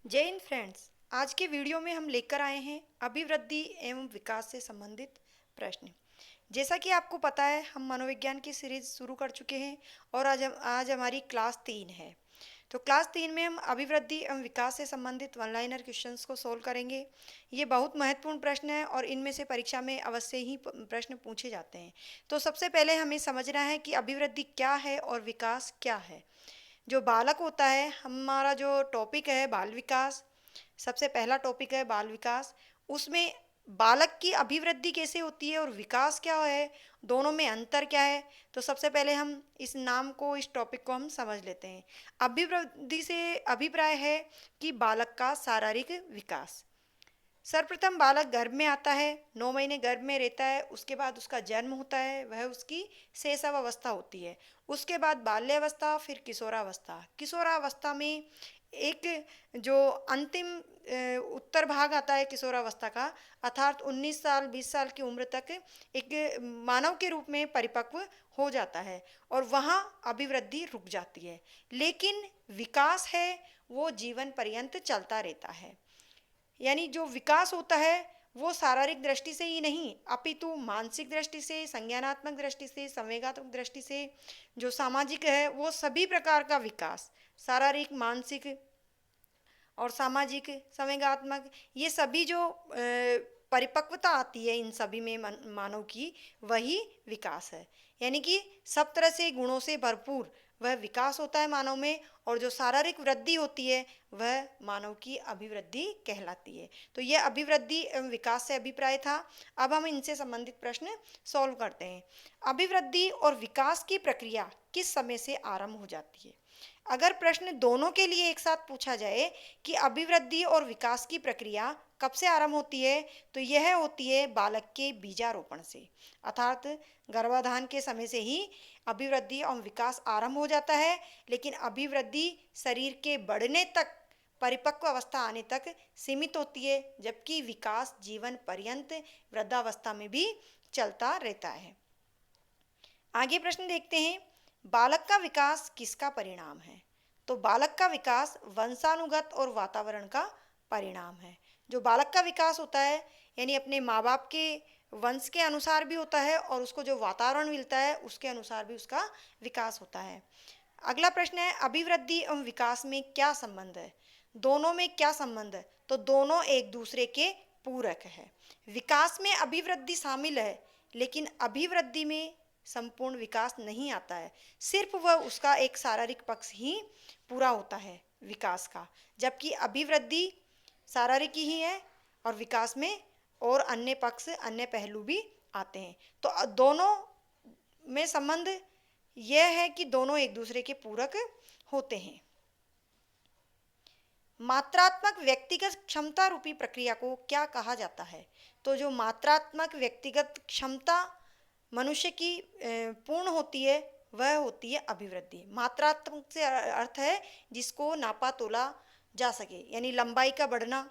जय हिंद फ्रेंड्स। आज के वीडियो में हम लेकर आए हैं अभिवृद्धि एवं विकास से संबंधित प्रश्न। जैसा कि आपको पता है, हम मनोविज्ञान की सीरीज शुरू कर चुके हैं और आज हमारी क्लास 3 है। तो क्लास 3 में हम अभिवृद्धि एवं विकास से संबंधित वन लाइनर क्वेश्चंस को सोल्व करेंगे। ये बहुत महत्वपूर्ण प्रश्न है और इनमें से परीक्षा में अवश्य ही प्रश्न पूछे जाते हैं। तो सबसे पहले हमें समझना है कि अभिवृद्धि क्या है और विकास क्या है। जो बालक होता है, हमारा जो टॉपिक है बाल विकास, सबसे पहला टॉपिक है बाल विकास। उसमें बालक की अभिवृद्धि कैसे होती है और विकास क्या है, दोनों में अंतर क्या है। तो सबसे पहले हम इस नाम को, इस टॉपिक को हम समझ लेते हैं। अभिवृद्धि से अभिप्राय है कि बालक का शारीरिक विकास। सर्वप्रथम बालक गर्भ में आता है, 9 महीने गर्भ में रहता है, उसके बाद उसका जन्म होता है, वह उसकी शैशवावस्था होती है। उसके बाद बाल्यावस्था, फिर किशोरावस्था। किशोरावस्था में एक जो अंतिम उत्तर भाग आता है किशोरावस्था का, अर्थात 19 साल 20 साल की उम्र तक एक मानव के रूप में परिपक्व हो जाता है और वहाँ अभिवृद्धि रुक जाती है। लेकिन विकास है वो जीवन पर्यंत चलता रहता है। यानी जो विकास होता है वो शारीरिक दृष्टि से ही नहीं, अपितु मानसिक दृष्टि से, संज्ञानात्मक दृष्टि से, संवेगात्मक दृष्टि से, जो सामाजिक है, वो सभी प्रकार का विकास, शारीरिक, मानसिक और सामाजिक, संवेगात्मक, ये सभी जो परिपक्वता आती है इन सभी में मानव की, वही विकास है। यानी कि सब तरह से गुणों से भरपूर वह विकास होता है मानव में, और जो शारीरिक वृद्धि होती है वह मानव की अभिवृद्धि कहलाती है। तो यह अभिवृद्धि एवं विकास से अभिप्राय था। अब हम इनसे संबंधित प्रश्न सॉल्व करते हैं। अभिवृद्धि और विकास की प्रक्रिया किस समय से आरंभ हो जाती है। अगर प्रश्न दोनों के लिए एक साथ पूछा जाए कि अभिवृद्धि और विकास की प्रक्रिया कब से आरंभ होती है, तो यह होती है बालक के बीजारोपण से, अर्थात गर्भाधान के समय से ही अभिवृद्धि और विकास आरंभ हो जाता है। लेकिन अभिवृद्धि शरीर के बढ़ने तक, परिपक्व अवस्था आने तक सीमित होती है, जबकि विकास जीवन पर्यंत वृद्धावस्था में भी चलता रहता है। आगे प्रश्न देखते हैं, बालक का विकास किसका परिणाम है। तो बालक का विकास वंशानुगत और वातावरण का परिणाम है। जो बालक का विकास होता है, यानी अपने माँ बाप के वंश के अनुसार भी होता है और उसको जो वातावरण मिलता है उसके अनुसार भी उसका विकास होता है। अगला प्रश्न है, अभिवृद्धि एवं विकास में क्या संबंध है। दोनों में क्या संबंध है, तो दोनों एक दूसरे के पूरक है। विकास में अभिवृद्धि शामिल है, लेकिन अभिवृद्धि में संपूर्ण विकास नहीं आता है, सिर्फ वह उसका एक शारीरिक पक्ष ही पूरा होता है विकास का, जबकि अभिवृद्धि शारीरिक ही है और विकास में और अन्य पक्ष, अन्य पहलू भी आते हैं। तो दोनों में संबंध यह है कि दोनों एक दूसरे के पूरक होते हैं। मात्रात्मक व्यक्तिगत क्षमता रूपी प्रक्रिया को क्या कहा जाता है। तो जो मात्रात्मक व्यक्तिगत क्षमता मनुष्य की पूर्ण होती है, वह होती है अभिवृद्धि। मात्रात्मक से अर्थ है जिसको नापा तोला जा सके, यानी लंबाई का बढ़ना,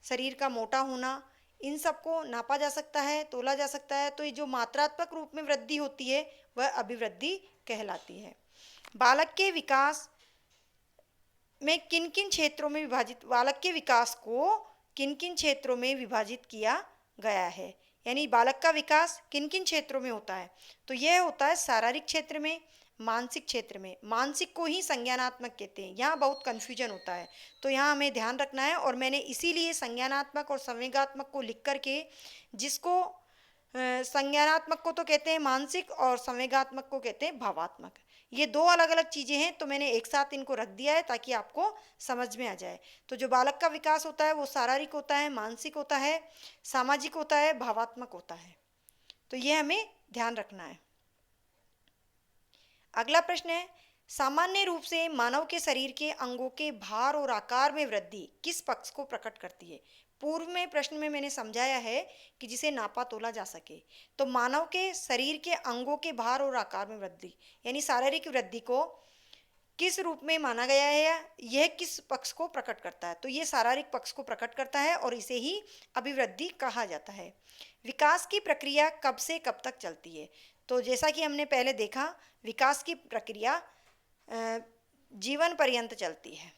शरीर का मोटा होना, इन सबको नापा जा सकता है, तोला जा सकता है। तो ये जो मात्रात्मक रूप में वृद्धि होती है वह अभिवृद्धि कहलाती है। बालक के विकास में किन किन क्षेत्रों में विभाजित, बालक के विकास को किन किन क्षेत्रों में विभाजित किया गया है, यानी बालक का विकास किन किन क्षेत्रों में होता है। तो यह होता है शारीरिक क्षेत्र में, मानसिक क्षेत्र में। मानसिक को ही संज्ञानात्मक कहते हैं, यहाँ बहुत कन्फ्यूजन होता है, तो यहाँ हमें ध्यान रखना है। और मैंने इसीलिए संज्ञानात्मक और संवेगात्मक को लिख करके, जिसको संज्ञानात्मक को तो कहते हैं मानसिक और संवेगात्मक को कहते हैं भावात्मक, ये दो अलग अलग चीज़ें हैं, तो मैंने एक साथ इनको रख दिया है ताकि आपको समझ में आ जाए। तो जो बालक का विकास होता है वो शारीरिक होता है, मानसिक होता है, सामाजिक होता है, भावात्मक होता है। तो ये हमें ध्यान रखना है। अगला प्रश्न है, सामान्य रूप से मानव के शरीर के अंगों के भार और आकार में वृद्धि किस पक्ष को प्रकट करती है। पूर्व में प्रश्न में मैंने समझाया है कि जिसे नापा तोला जा सके। तो मानव के शरीर के अंगों के भार और आकार में वृद्धि, यानी शारीरिक वृद्धि को किस रूप में माना गया है, यह किस पक्ष को प्रकट करता है। तो ये शारीरिक पक्ष को प्रकट करता है और इसे ही अभिवृद्धि कहा जाता है। विकास की प्रक्रिया कब से कब तक चलती है। तो जैसा कि हमने पहले देखा, विकास की प्रक्रिया जीवन पर्यंत चलती है,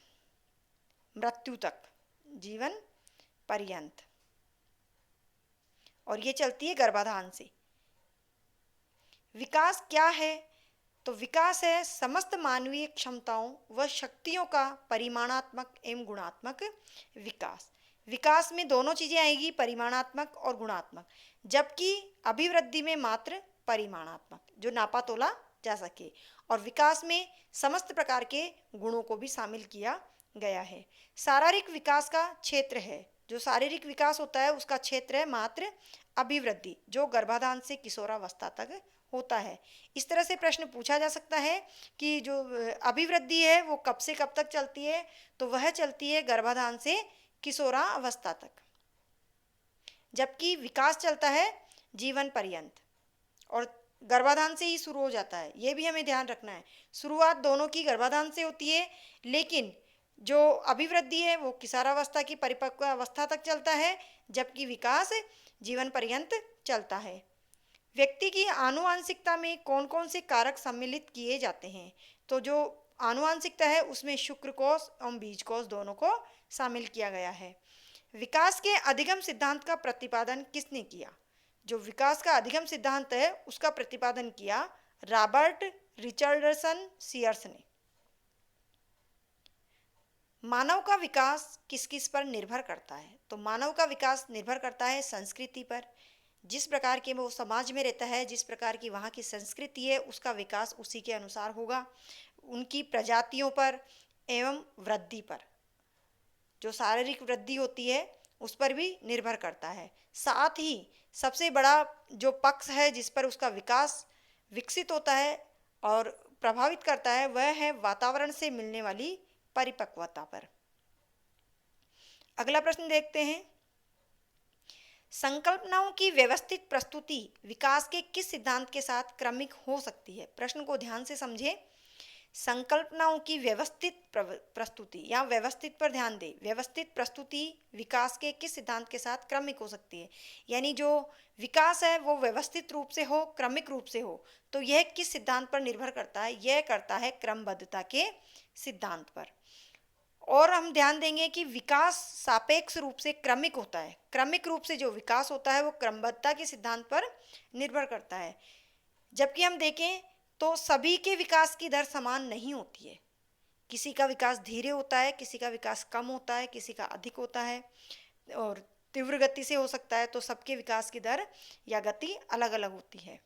मृत्यु तक, जीवन पर्यंत, और ये चलती है गर्भाधान से। विकास क्या है? तो विकास है समस्त मानवीय क्षमताओं व शक्तियों का परिमाणात्मक एवं गुणात्मक विकास। विकास में दोनों चीजें आएगी, परिमाणात्मक और गुणात्मक, जबकि अभिवृद्धि में मात्र परिमाणात्मक, जो नापा तोला जा सके, और विकास में समस्त प्रकार के गुणों को भी शामिल किया गया है। शारीरिक विकास का क्षेत्र है, जो शारीरिक विकास होता है उसका क्षेत्र है मात्र अभिवृद्धि, जो गर्भाधान से किशोरावस्था तक होता है। इस तरह से प्रश्न पूछा जा सकता है कि जो अभिवृद्धि है वो कब से कब तक चलती है? तो वह चलती है गर्भाधान से किशोरावस्था तक, जबकि विकास चलता है जीवन पर्यंत, और गर्भाधान से ही शुरू हो जाता है। ये भी हमें ध्यान रखना है, शुरुआत दोनों की गर्भाधान से होती है, लेकिन जो अभिवृद्धि है वो किशोरावस्था की परिपक्व अवस्था तक चलता है, जबकि विकास जीवन पर्यंत चलता है। व्यक्ति की आनुवांशिकता में कौन कौन से कारक सम्मिलित किए जाते हैं? तो जो आनुवांशिकता है उसमें शुक्र कोष एवं बीज कोष दोनों को शामिल किया गया है। विकास के अधिगम सिद्धांत का प्रतिपादन किसने किया? जो विकास का अधिगम सिद्धांत है उसका प्रतिपादन किया रॉबर्ट रिचर्डसन सीयर्स ने। मानव का विकास किस किस पर निर्भर करता है? तो मानव का विकास निर्भर करता है संस्कृति पर। जिस प्रकार के वो समाज में रहता है, जिस प्रकार की वहाँ की संस्कृति है, उसका विकास उसी के अनुसार होगा। उनकी प्रजातियों पर एवं वृद्धि पर, जो शारीरिक वृद्धि होती है उस पर भी निर्भर करता है। साथ ही सबसे बड़ा जो पक्ष है जिस पर उसका विकास विकसित होता है और प्रभावित करता है वह है वातावरण से मिलने वाली परिपक्वता पर। अगला प्रश्न देखते हैं, संकल्पनाओं की व्यवस्थित प्रस्तुति विकास के किस सिद्धांत के साथ क्रमिक हो सकती है? प्रश्न को ध्यान से समझें। संकल्पनाओं की व्यवस्थित प्रस्तुति, या व्यवस्थित पर ध्यान दें, व्यवस्थित प्रस्तुति विकास के किस सिद्धांत के साथ क्रमिक हो सकती है? यानी जो विकास है वो व्यवस्थित रूप से हो, क्रमिक रूप से हो, तो यह किस सिद्धांत पर निर्भर करता है? यह करता है क्रमबद्धता के सिद्धांत पर। और हम ध्यान देंगे कि विकास सापेक्ष रूप से क्रमिक होता है। क्रमिक रूप से जो विकास होता है वो क्रमबद्धता के सिद्धांत पर निर्भर करता है। जबकि हम देखें तो सभी के विकास की दर समान नहीं होती है। किसी का विकास धीरे होता है, किसी का विकास कम होता है, किसी का अधिक होता है और तीव्र गति से हो सकता है। तो सबके विकास की दर या गति अलग अलग होती है।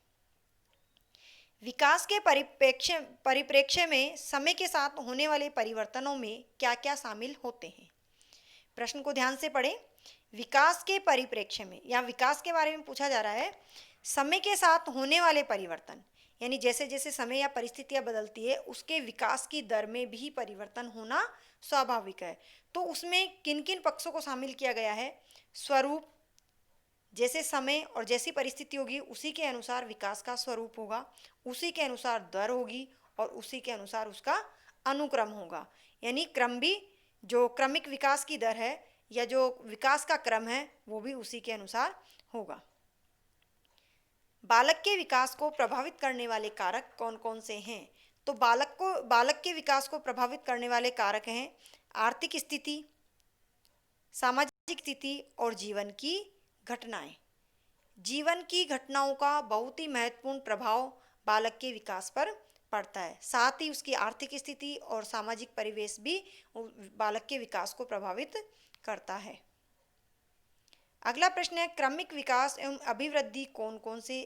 विकास के परिप्रेक्ष्य में समय के साथ होने वाले परिवर्तनों में क्या क्या शामिल होते हैं? प्रश्न को ध्यान से पढ़ें। विकास के परिप्रेक्ष्य में, या विकास के बारे में पूछा जा रहा है, समय के साथ होने वाले परिवर्तन, यानी जैसे जैसे समय या परिस्थितियां बदलती है उसके विकास की दर में भी परिवर्तन होना स्वाभाविक है। तो उसमें किन किन पक्षों को शामिल किया गया है? स्वरूप, जैसे समय और जैसी परिस्थिति होगी उसी के अनुसार विकास का स्वरूप होगा, उसी के अनुसार दर होगी और उसी के अनुसार उसका अनुक्रम होगा। यानी क्रम भी, जो क्रमिक विकास की दर है या जो विकास का क्रम है वो भी उसी के अनुसार होगा। बालक के विकास को प्रभावित करने वाले कारक कौन कौन से हैं? तो बालक के विकास को प्रभावित करने वाले कारक हैं आर्थिक स्थिति, सामाजिक स्थिति और जीवन की घटनाएं। जीवन की घटनाओं का बहुत ही महत्वपूर्ण प्रभाव बालक के विकास पर पड़ता है। साथ ही उसकी आर्थिक स्थिति और सामाजिक परिवेश भी बालक के विकास को प्रभावित करता है। अगला प्रश्न है, क्रमिक विकास एवं अभिवृद्धि कौन कौन से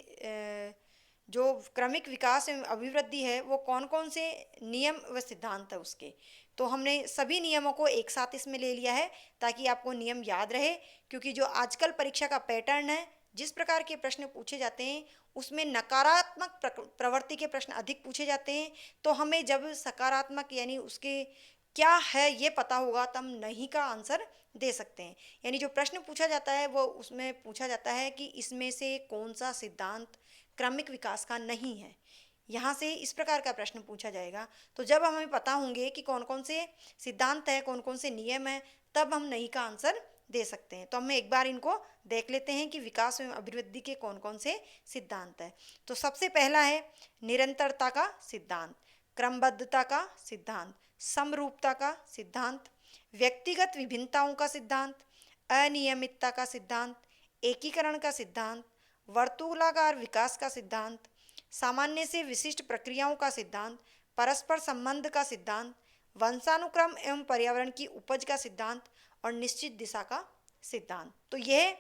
जो क्रमिक विकास एवं अभिवृद्धि है वो कौन कौन से नियम व सिद्धांत है उसके? तो हमने सभी नियमों को एक साथ इसमें ले लिया है ताकि आपको नियम याद रहे, क्योंकि जो आजकल परीक्षा का पैटर्न है, जिस प्रकार के प्रश्न पूछे जाते हैं उसमें नकारात्मक प्रवृत्ति के प्रश्न अधिक पूछे जाते हैं। तो हमें जब सकारात्मक यानी उसके क्या है ये पता होगा तब नहीं का आंसर दे सकते हैं। यानी जो प्रश्न पूछा जाता है वो उसमें पूछा जाता है कि इसमें से कौन सा सिद्धांत क्रमिक विकास का नहीं है। यहाँ से इस प्रकार का प्रश्न पूछा जाएगा। तो जब हमें पता होंगे कि कौन कौन से सिद्धांत है, कौन कौन से नियम है, तब हम नहीं का आंसर दे सकते हैं। तो हम एक बार इनको देख लेते हैं कि विकास एवं अभिवृद्धि के कौन कौन से सिद्धांत है। तो सबसे पहला है निरंतरता का सिद्धांत, क्रमबद्धता का सिद्धांत, समरूपता का सिद्धांत, व्यक्तिगत विभिन्नताओं का सिद्धांत, अनियमितता का सिद्धांत, एकीकरण का सिद्धांत, वर्तुलाकार विकास का सिद्धांत, सामान्य से विशिष्ट प्रक्रियाओं का सिद्धांत, परस्पर संबंध का सिद्धांत, वंशानुक्रम एवं पर्यावरण की उपज का सिद्धांत और निश्चित दिशा का सिद्धांत। तो यह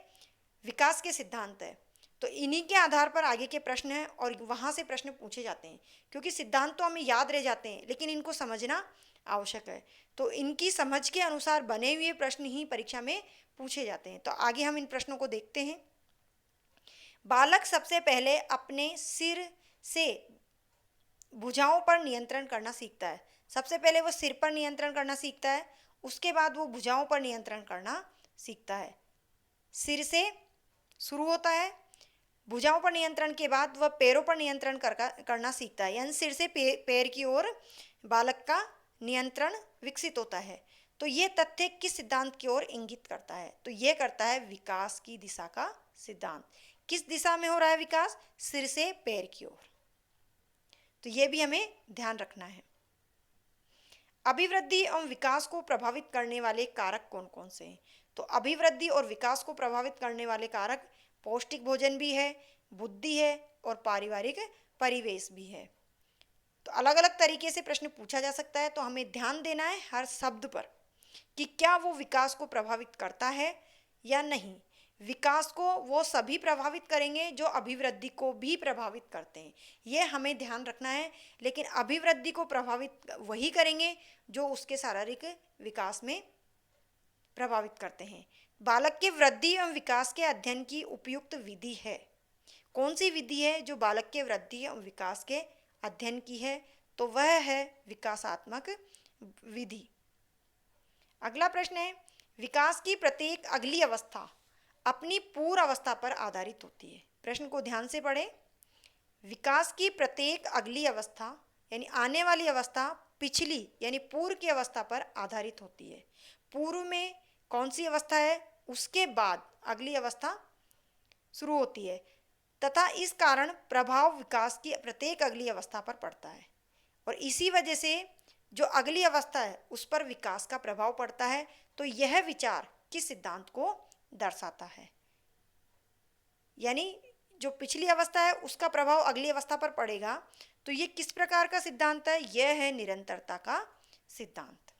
विकास के सिद्धांत है। तो इन्हीं के आधार पर आगे के प्रश्न हैं और वहाँ से प्रश्न पूछे जाते हैं, क्योंकि सिद्धांत तो हमें याद रह जाते हैं लेकिन इनको समझना आवश्यक है। तो इनकी समझ के अनुसार बने हुए प्रश्न ही परीक्षा में पूछे जाते हैं। तो आगे हम इन प्रश्नों को देखते हैं। बालक सबसे पहले अपने सिर से भुजाओं पर नियंत्रण करना सीखता है। सबसे पहले वो सिर पर नियंत्रण करना सीखता है, उसके बाद वो भुजाओं पर नियंत्रण करना सीखता है। सिर से शुरू होता है, भुजाओं पर नियंत्रण के बाद वह पैरों पर नियंत्रण करना सीखता है, यानी सिर से पैर की ओर बालक का नियंत्रण विकसित होता है। तो ये तथ्य किस सिद्धांत की ओर इंगित करता है? तो ये करता है विकास की दिशा का सिद्धांत। किस दिशा में हो रहा है विकास? सिर से पैर की ओर। तो ये भी हमें ध्यान रखना है। अभिवृद्धि एवं विकास को प्रभावित करने वाले कारक कौन कौन से हैं? तो अभिवृद्धि और विकास को प्रभावित करने वाले कारक पौष्टिक भोजन भी है, बुद्धि है और पारिवारिक परिवेश भी है। तो अलग अलग तरीके से प्रश्न पूछा जा सकता है, तो हमें ध्यान देना है हर शब्द पर कि क्या वो विकास को प्रभावित करता है या नहीं। विकास को वो सभी प्रभावित करेंगे जो अभिवृद्धि को भी प्रभावित करते हैं, ये हमें ध्यान रखना है। लेकिन अभिवृद्धि को प्रभावित वही करेंगे जो उसके शारीरिक विकास में प्रभावित करते हैं। बालक के वृद्धि एवं विकास के अध्ययन की उपयुक्त विधि है। कौन सी विधि है जो बालक के वृद्धि एवं विकास के अध्ययन की है? तो वह है विकासात्मक विधि। अगला प्रश्न है, विकास की प्रत्येक अगली अवस्था अपनी पूर्व अवस्था पर आधारित होती है। प्रश्न को ध्यान से पढ़ें। विकास की प्रत्येक अगली अवस्था यानी आने वाली अवस्था पिछली यानी पूर्व की अवस्था पर आधारित होती है। पूर्व में कौन सी अवस्था है, उसके बाद अगली अवस्था शुरू होती है, तथा इस कारण प्रभाव विकास की प्रत्येक अगली अवस्था पर पड़ता है। और इसी वजह से जो अगली अवस्था है उस पर विकास का प्रभाव पड़ता है। तो यह विचार किस सिद्धांत को दर्शाता है? यानी जो पिछली अवस्था है उसका प्रभाव अगली अवस्था पर पड़ेगा। तो ये किस प्रकार का सिद्धांत है? यह है निरंतरता का सिद्धांत।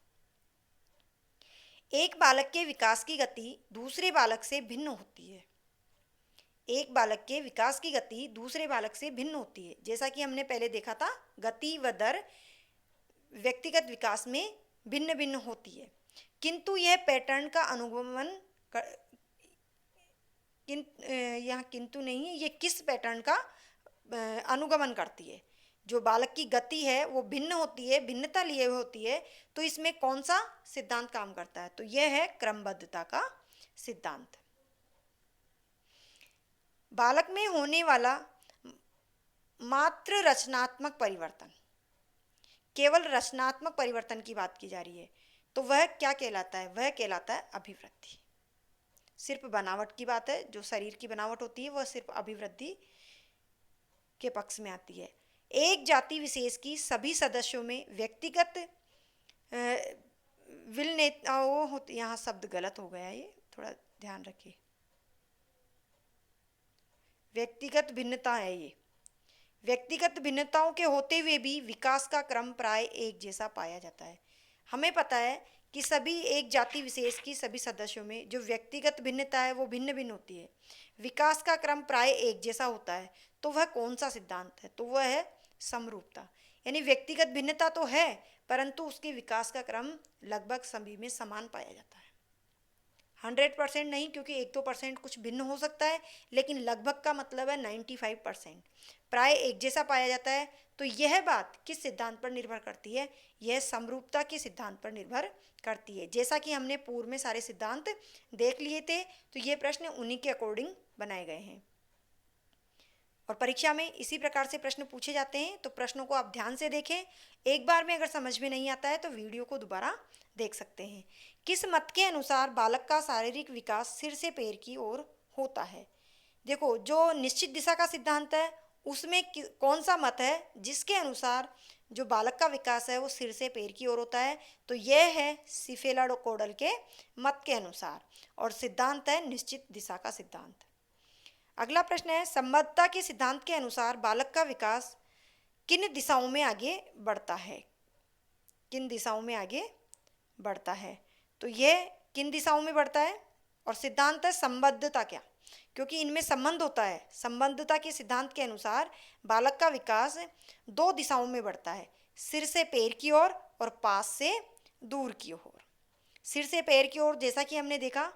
एक बालक के विकास की गति दूसरे बालक से भिन्न होती है। एक बालक के विकास की गति दूसरे बालक से भिन्न होती है। जैसा कि हमने पहले देखा था, गति व दर व्यक्तिगत विकास में भिन्न भिन्न होती है, किंतु यह पैटर्न का अनुगमन यहाँ किंतु नहीं है, ये किस पैटर्न का अनुगमन करती है? जो बालक की गति है वो भिन्न होती है, भिन्नता लिए हुए होती है। तो इसमें कौन सा सिद्धांत काम करता है? तो यह है क्रमबद्धता का सिद्धांत। बालक में होने वाला मात्र रचनात्मक परिवर्तन, केवल रचनात्मक परिवर्तन की बात की जा रही है, तो वह क्या कहलाता है? वह कहलाता है अभिवृद्धि। सिर्फ बनावट की बात है, जो शरीर की बनावट होती है वह सिर्फ अभिवृद्धि के पक्ष में आती है। एक जाति विशेष की सभी सदस्यों में व्यक्तिगत विलनेताओं होती, यहाँ शब्द गलत हो गया है, ये थोड़ा ध्यान रखिए। व्यक्तिगत भिन्नता है ये। व्यक्तिगत भिन्नताओं के होते हुए भी विकास का क्रम प्राय एक जैसा पाया जाता है। हमें पता है कि सभी एक जाति विशेष की सभी सदस्यों में जो व्यक्तिगत भिन्नता है वो भिन्न भिन्न होती है, विकास का क्रम प्राय एक जैसा होता है। तो वह कौन सा सिद्धांत है? तो वह है समरूपता। यानी व्यक्तिगत भिन्नता तो है परंतु उसके विकास का क्रम लगभग सभी में समान पाया जाता है। 100% नहीं, क्योंकि 1-2% कुछ भिन्न हो सकता है, लेकिन लगभग का मतलब है 95% प्राय एक जैसा पाया जाता है। तो यह बात किस सिद्धांत पर निर्भर करती है? यह समरूपता के सिद्धांत पर निर्भर करती है। जैसा कि हमने पूर्व में सारे सिद्धांत देख लिए थे, तो ये प्रश्न उन्हीं के अकॉर्डिंग बनाए गए हैं और परीक्षा में इसी प्रकार से प्रश्न पूछे जाते हैं। तो प्रश्नों को आप ध्यान से देखें। एक बार में अगर समझ में नहीं आता है तो वीडियो को दोबारा देख सकते हैं। किस मत के अनुसार बालक का शारीरिक विकास सिर से पैर की ओर होता है? देखो, जो निश्चित दिशा का सिद्धांत है उसमें कौन सा मत है जिसके अनुसार जो बालक का विकास है वो सिर से पैर की ओर होता है। तो यह है सिफेलाडोकोडल के मत के अनुसार, और सिद्धांत है निश्चित दिशा का सिद्धांत। अगला प्रश्न है, संबद्धता के सिद्धांत के अनुसार बालक का विकास किन दिशाओं में आगे बढ़ता है? किन दिशाओं में आगे बढ़ता है? तो यह किन दिशाओं में बढ़ता है? और सिद्धांत है संबद्धता। क्या? क्योंकि इनमें संबंध होता है। संबद्धता के सिद्धांत के अनुसार बालक का विकास 2 दिशाओं में बढ़ता है, सिर से पैर की ओर और पास से दूर की ओर। सिर से पैर की ओर जैसा कि हमने देखा,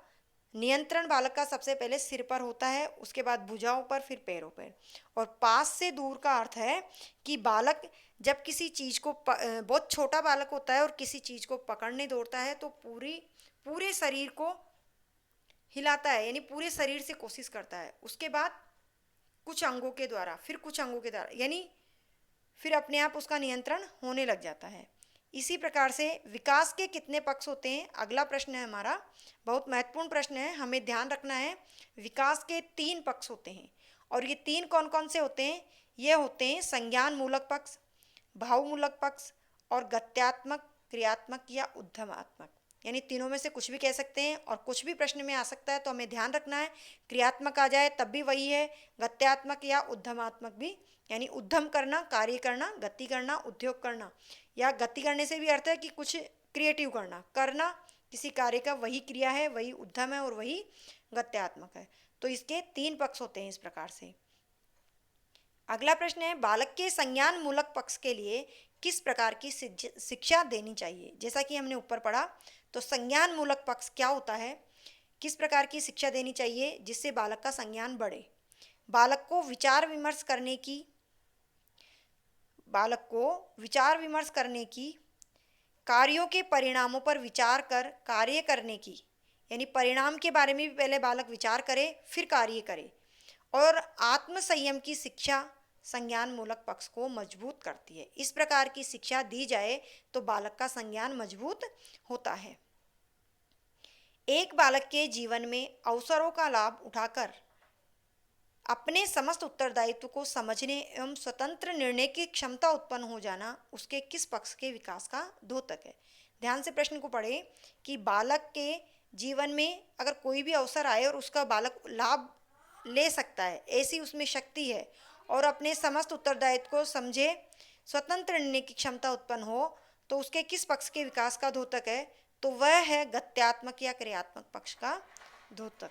नियंत्रण बालक का सबसे पहले सिर पर होता है, उसके बाद भुजाओं पर, फिर पैरों पर। और पास से दूर का अर्थ है कि बालक जब किसी चीज़ को बहुत छोटा बालक होता है और किसी चीज़ को पकड़ने दौड़ता है तो पूरे शरीर को हिलाता है, यानी पूरे शरीर से कोशिश करता है। उसके बाद कुछ अंगों के द्वारा, फिर कुछ अंगों के द्वारा, यानी फिर अपने आप उसका नियंत्रण होने लग जाता है। इसी प्रकार से विकास के कितने पक्ष होते हैं? अगला प्रश्न है हमारा, बहुत महत्वपूर्ण प्रश्न है, हमें ध्यान रखना है। विकास के 3 पक्ष होते हैं, और ये 3 कौन कौन से होते हैं? ये होते हैं संज्ञान मूलक पक्ष, भावमूलक पक्ष और गत्यात्मक, क्रियात्मक या उद्धमात्मक। यानी तीनों में से कुछ भी कह सकते हैं, और कुछ भी प्रश्न में आ सकता है, तो हमें ध्यान रखना है क्रियात्मक आ जाए तब भी वही है, गत्यात्मक या उद्धमात्मक भी, यानी उद्यम करना, कार्य करना, गति करना, उद्योग करना, या गति करने से भी अर्थ है कि कुछ क्रिएटिव करना किसी कार्य का, वही क्रिया है, वही उद्यम है और वही गत्यात्मक है। तो इसके 3 पक्ष होते हैं इस प्रकार से। अगला प्रश्न है, बालक के संज्ञान मूलक पक्ष के लिए किस प्रकार की शिक्षा देनी चाहिए? जैसा कि हमने ऊपर पढ़ा, तो संज्ञान मूलक पक्ष क्या होता है, किस प्रकार की शिक्षा देनी चाहिए जिससे बालक का संज्ञान बढ़े? बालक को विचार विमर्श करने की, कार्यों के परिणामों पर विचार कर कार्य करने की, यानी परिणाम के बारे में भी पहले बालक विचार करे फिर कार्य करे, और आत्मसंयम की शिक्षा संज्ञान मूलक पक्ष को मजबूत करती है। इस प्रकार की शिक्षा दी जाए तो बालक का संज्ञान मजबूत होता है। एक बालक के जीवन में अवसरों का लाभ उठाकर अपने समस्त उत्तरदायित्व को समझने एवं स्वतंत्र निर्णय की क्षमता उत्पन्न हो जाना उसके किस पक्ष के विकास का द्योतक है? ध्यान से प्रश्न को पढ़ें कि बालक के जीवन में अगर कोई भी अवसर आए और उसका बालक लाभ ले सकता है, ऐसी उसमें शक्ति है, और अपने समस्त उत्तरदायित्व को समझे, स्वतंत्र निर्णय की क्षमता उत्पन्न हो, तो उसके किस पक्ष के विकास का द्योतक है? तो वह है गत्यात्मक या क्रियात्मक पक्ष का द्योतक।